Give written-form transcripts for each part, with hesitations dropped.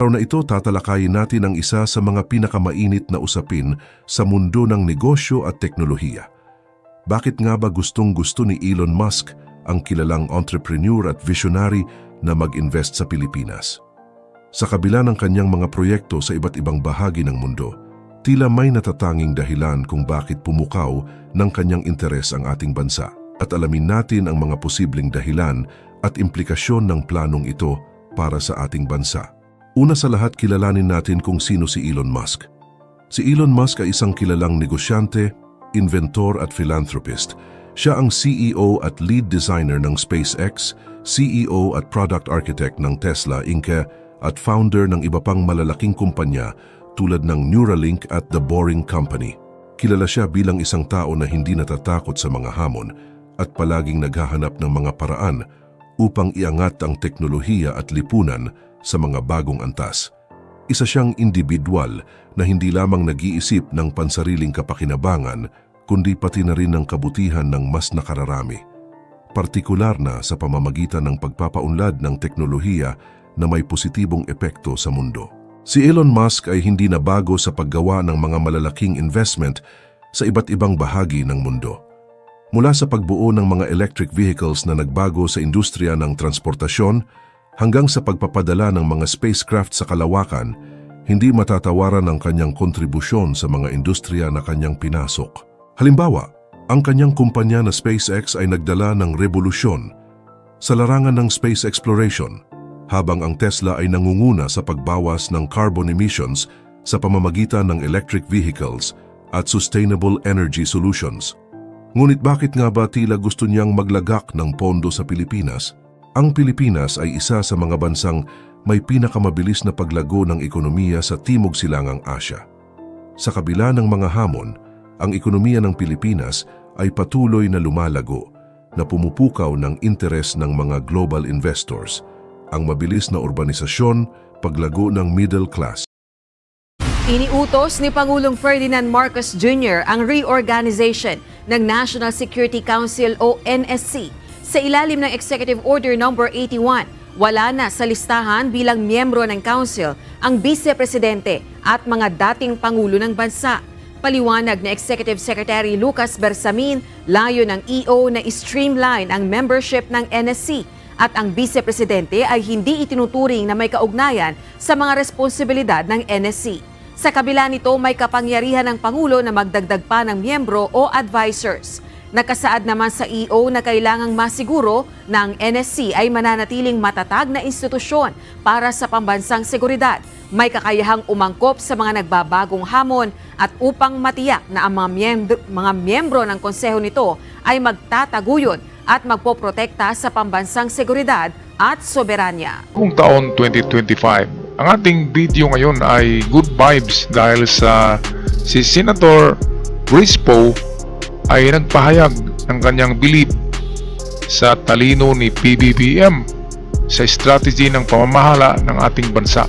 Araw na ito tatalakayin natin ang isa sa mga pinakamainit na usapin sa mundo ng negosyo at teknolohiya. Bakit nga ba gustong-gusto ni Elon Musk, ang kilalang entrepreneur at visionary, na mag-invest sa Pilipinas? Sa kabila ng kanyang mga proyekto sa iba't ibang bahagi ng mundo, tila may natatanging dahilan kung bakit pumukaw ng kanyang interes ang ating bansa. At alamin natin ang mga posibleng dahilan at implikasyon ng planong ito para sa ating bansa. Una sa lahat, kilalanin natin kung sino si Elon Musk. Si Elon Musk ay isang kilalang negosyante, inventor at philanthropist. Siya ang CEO at lead designer ng SpaceX, CEO at product architect ng Tesla Inc. at founder ng iba pang malalaking kumpanya tulad ng Neuralink at The Boring Company. Kilala siya bilang isang tao na hindi natatakot sa mga hamon at palaging naghahanap ng mga paraan upang iangat ang teknolohiya at lipunan sa mga bagong antas. Isa siyang individual na hindi lamang nag-iisip ng pansariling kapakinabangan, kundi pati na rin ng kabutihan ng mas nakararami. Partikular na sa pamamagitan ng pagpapaunlad ng teknolohiya na may positibong epekto sa mundo. Si Elon Musk ay hindi na bago sa paggawa ng mga malalaking investment sa iba't ibang bahagi ng mundo. Mula sa pagbuo ng mga electric vehicles na nagbago sa industriya ng transportasyon, hanggang sa pagpapadala ng mga spacecraft sa kalawakan, hindi matatawaran ang kanyang kontribusyon sa mga industriya na kanyang pinasok. Halimbawa, ang kanyang kumpanya na SpaceX ay nagdala ng revolusyon sa larangan ng space exploration, habang ang Tesla ay nangunguna sa pagbawas ng carbon emissions sa pamamagitan ng electric vehicles at sustainable energy solutions. Ngunit bakit nga ba tila gusto niyang maglagak ng pondo sa Pilipinas? Ang Pilipinas ay isa sa mga bansang may pinakamabilis na paglago ng ekonomiya sa Timog Silangang Asya. Sa kabila ng mga hamon, ang ekonomiya ng Pilipinas ay patuloy na lumalago, na pumupukaw ng interes ng mga global investors, ang mabilis na urbanisasyon, paglago ng middle class. Iniutos ni Pangulong Ferdinand Marcos Jr. ang reorganization ng National Security Council o NSC. Sa ilalim ng Executive Order No. 81, wala na sa listahan bilang miyembro ng Council ang Vice-Presidente at mga dating Pangulo ng Bansa. Paliwanag ni Executive Secretary Lucas Bersamin, layo ng EO na i-streamline ang membership ng NSC at ang Vice-Presidente ay hindi itinuturing na may kaugnayan sa mga responsibilidad ng NSC. Sa kabila nito, may kapangyarihan ng Pangulo na magdagdag pa ng miyembro o advisors. Nakasaad naman sa EO na kailangang masiguro na ang NSC ay mananatiling matatag na institusyon para sa pambansang seguridad. May kakayahang umangkop sa mga nagbabagong hamon at upang matiyak na ang mga miyembro ng konseho nito ay magtataguyod at magpoprotekta sa pambansang seguridad at soberanya. Kung taon 2025, ang ating video ngayon ay good vibes dahil sa si Senator Crispo ay nagpahayag ng kanyang bilib sa talino ni PBBM sa strategy ng pamamahala ng ating bansa.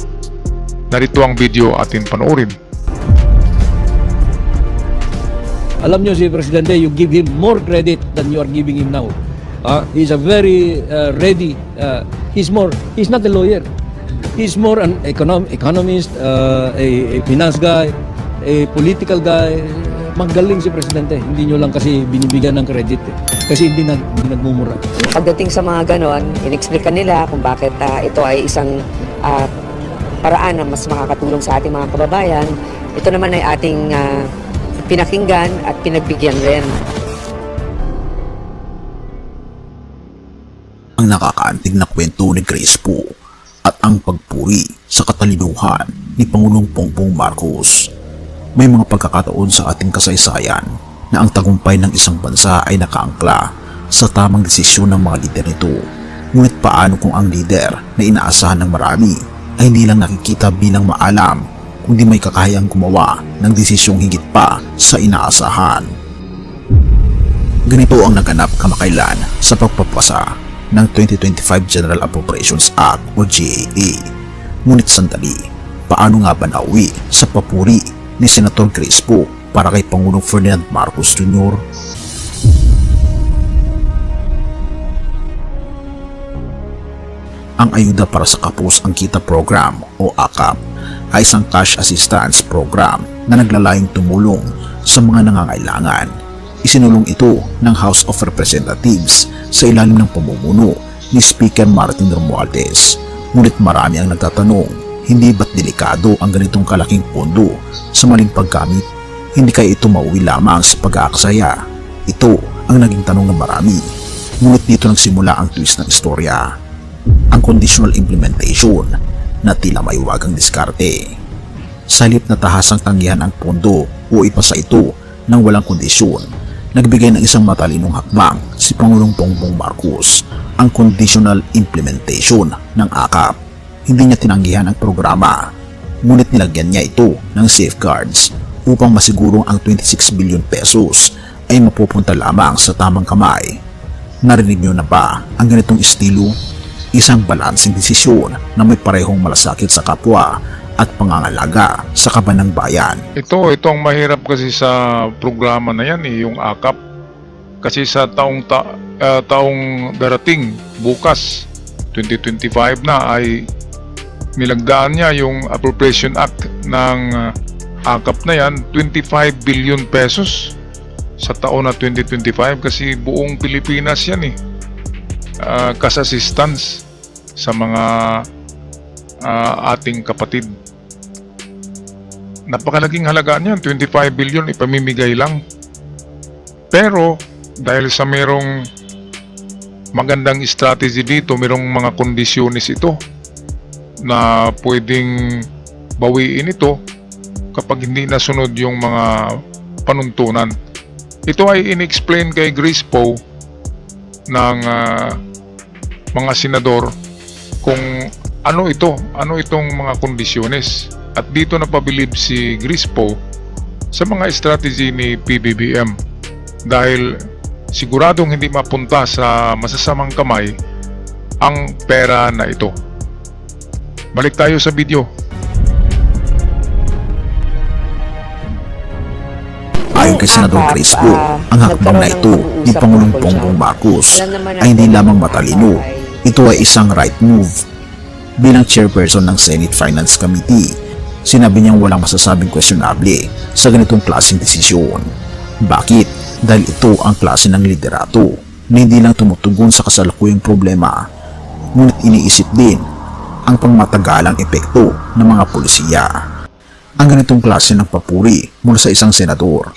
Narito ang video atin panoorin. Alam nyo si Presidente, you give him more credit than you are giving him now. He's a very ready, he's not a lawyer. He's more an economist, a finance guy, a political guy. Magaling si Presidente, hindi nyo lang kasi binibigyan ng credit kasi hindi nagmumura. Pagdating sa mga ganon, in-explica nila kung bakit ito ay isang paraan na mas makakatulong sa ating mga kababayan. Ito naman ay ating pinakinggan at pinagbigyan rin. Ang nakakaantig na kwento ni Crispo at ang pagpuri sa katalinuhan ni Pangulong Bongbong Marcos. May mga pagkakataon sa ating kasaysayan na ang tagumpay ng isang bansa ay nakaangkla sa tamang desisyon ng mga lider nito. Ngunit paano kung ang lider na inaasahan ng marami ay hindi lang nakikita bilang maalam, kundi may kakayang gumawa ng desisyong higit pa sa inaasahan? Ganito ang naganap kamakailan sa pagpapasa ng 2025 General Appropriations Act o GAA. Ngunit sandali, paano nga ba nauwi sa papuri ni Senator Crispo para kay Pangulong Ferdinand Marcos Jr.? Ang ayuda para sa kapos ang kita program o AKAP ay isang cash assistance program na naglalayong tumulong sa mga nangangailangan. Isinulong ito ng House of Representatives sa ilalim ng pamumuno ni Speaker Martin Romualdez. Ngunit marami ang nagtatanong, hindi ba't delikado ang ganitong kalaking pondo sa maling paggamit? Hindi kaya ito mauwi lamang sa pag-aaksaya? Ito ang naging tanong ng marami. Ngunit dito nagsimula ang twist ng istorya. Ang conditional implementation na tila may wagang diskarte. Sa halip na tahasang tanggihan ang pondo o ipasa ito ng walang kondisyon, nagbigay ng isang matalinong hakbang si Pangulong Bongbong Marcos, ang conditional implementation ng AKAP. Hindi niya tinanggihan ang programa, ngunit nilagyan niya ito ng safeguards upang masigurong ang 26 billion pesos ay mapupunta lamang sa tamang kamay. Narinig niyo na ba ang ganitong estilo? Isang balanseng desisyon na may parehong malasakit sa kapwa at pangangalaga sa kaban ng bayan. Ito ang mahirap kasi sa programa na yan yung AKAP. Kasi sa taong darating bukas 2025 na ay nilagdaan niya yung Appropriation Act ng AKAP na yan 25 billion pesos sa taon na 2025 kasi buong Pilipinas yan cash assistance sa mga ating kapatid. Napakalaking halaga niyan, 25 billion ipamimigay lang. Pero dahil sa merong magandang strategy dito, merong mga kondisyones ito na pwedeng bawiin ito kapag hindi nasunod yung mga panuntunan. Ito ay in-explain kay Grace Poe ng mga senador kung ano itong mga kondisyones. At dito napabilib si Grace Poe sa mga strategy ni PBBM dahil siguradong hindi mapunta sa masasamang kamay ang pera na ito. Balik tayo sa video. Ayon kay Senador Grace Poe, ang hakbang na ito ni Pangulong Bongbong Marcos ay hindi lamang matalino, ito ay isang right move. Bilang chairperson ng Senate Finance Committee, sinabi niyang walang masasabing questionable sa ganitong klaseng desisyon. Bakit? Dahil ito ang klase ng liderato na hindi lang tumutugon sa kasalukuyang problema, ngunit iniisip din ang pangmatagalang epekto ng mga pulisiya. Ang ganitong klase ng papuri mula sa isang senador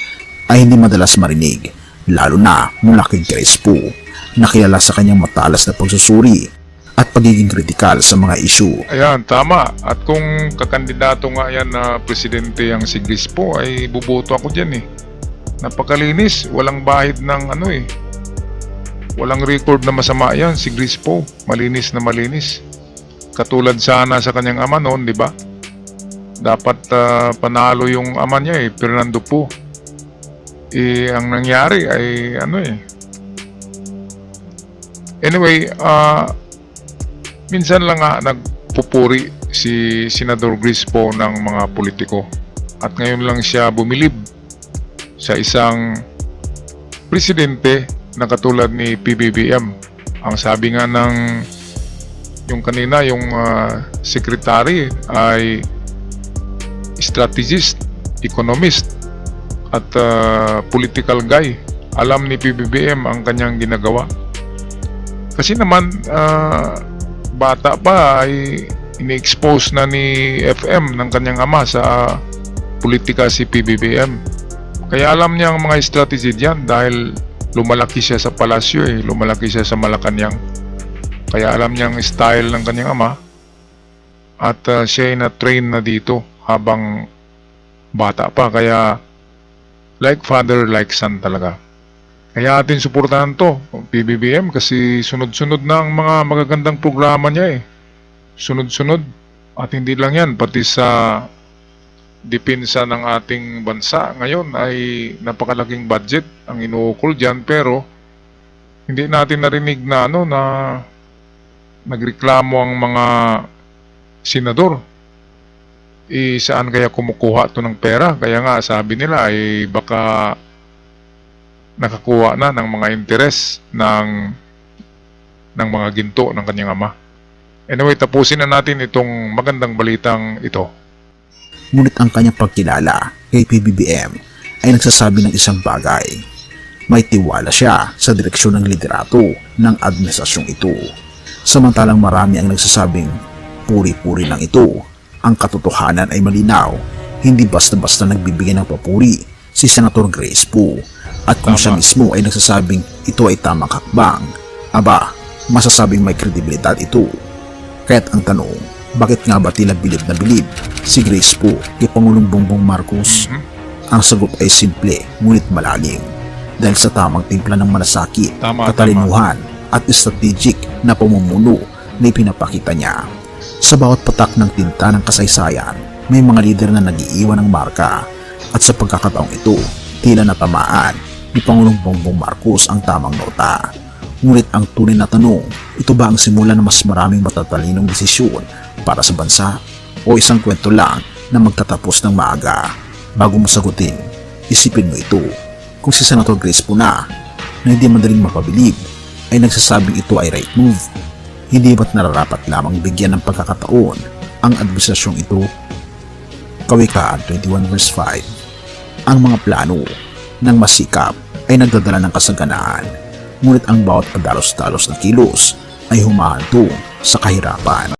ay hindi madalas marinig, lalo na mula kay Grace Poe, na kilala sa kanyang matalas na pagsusuri at pagiging kritikal sa mga issue. Ayan, tama. At kung kakandidato nga yan na presidente ang si Grace Poe, ay buboto ako dyan Napakalinis, walang bahid ng walang record na masama yan si Grace Poe. Malinis na malinis. Katulad sana sa kanyang ama noon, di ba? Dapat panalo yung ama niya Fernando Poe. Ang nangyari ay Anyway, minsan lang nagpupuri si Senador Grace Poe ng mga politiko. At ngayon lang siya bumilib sa isang presidente na katulad ni PBBM. Ang sabi nga ng yung kanina, yung secretary ay strategist, economist, at political guy. Alam ni PBBM ang kanyang ginagawa. Kasi naman, bata pa ay ini-expose na ni FM ng kanyang ama sa politika si PBBM. Kaya alam niya ang mga strategy diyan dahil lumalaki siya sa palasyo lumalaki siya sa Malacanang. Kaya alam niya ang style ng kanyang ama at siya ay na-train na dito habang bata pa. Kaya like father, like son talaga. Kaya atin suportahan to, PBBM, kasi sunod-sunod na ang mga magagandang programa niya Sunod-sunod. At hindi lang yan, pati sa depensa ng ating bansa ngayon ay napakalaking budget ang inuukol dyan, pero hindi natin narinig na na nagreklamo ang mga senador. Saan kaya kumukuha to ng pera? Kaya nga sabi nila ay baka nakakuha na ng mga interes ng mga ginto ng kanyang ama. Anyway, tapusin na natin itong magandang balitang ito. Ngunit ang kanyang pagkilala kay PBBM ay nagsasabi ng isang bagay. May tiwala siya sa direksyon ng liderato ng administrasyong ito. Samantalang marami ang nagsasabing puri-puri lang ito. Ang katotohanan ay malinaw. Hindi basta-basta nagbibigay ng papuri si Senator Grace Poe. At kung siya mismo ay nagsasabing ito ay tamang hakbang, aba, masasabing may kredibilidad ito. Kaya't ang tanong, bakit nga ba tila bilib na bilib si Grace Poe kay Pangulong Bongbong Marcos? Ang sagot ay simple ngunit malalim. Dahil sa tamang timpla ng malasakit, katalinuhan at strategic na pamumuno na ipinapakita niya. Sa bawat patak ng tinta ng kasaysayan, may mga lider na nag-iiwan ng marka at sa pagkakataong ito, tila natamaan ni Pangulong Bongbong Marcos ang tamang nota. Ngunit ang tunay na tanong, ito ba ang simula ng mas maraming matatalinong desisyon para sa bansa o isang kwento lang na magtatapos ng maaga? Bago mo sagutin, isipin mo ito. Kung si Senator Grace Poe na hindi madaling mapabilib ay nagsasabing ito ay right move, hindi ba't nararapat lamang bigyan ng pagkakataon ang administrasyong ito? Kawikaan 21 verse 5. Ang mga plano ng masikap ay nagdadala ng kasaganaan, ngunit ang bawat padalos-dalos na kilos ay humahantong sa kahirapan.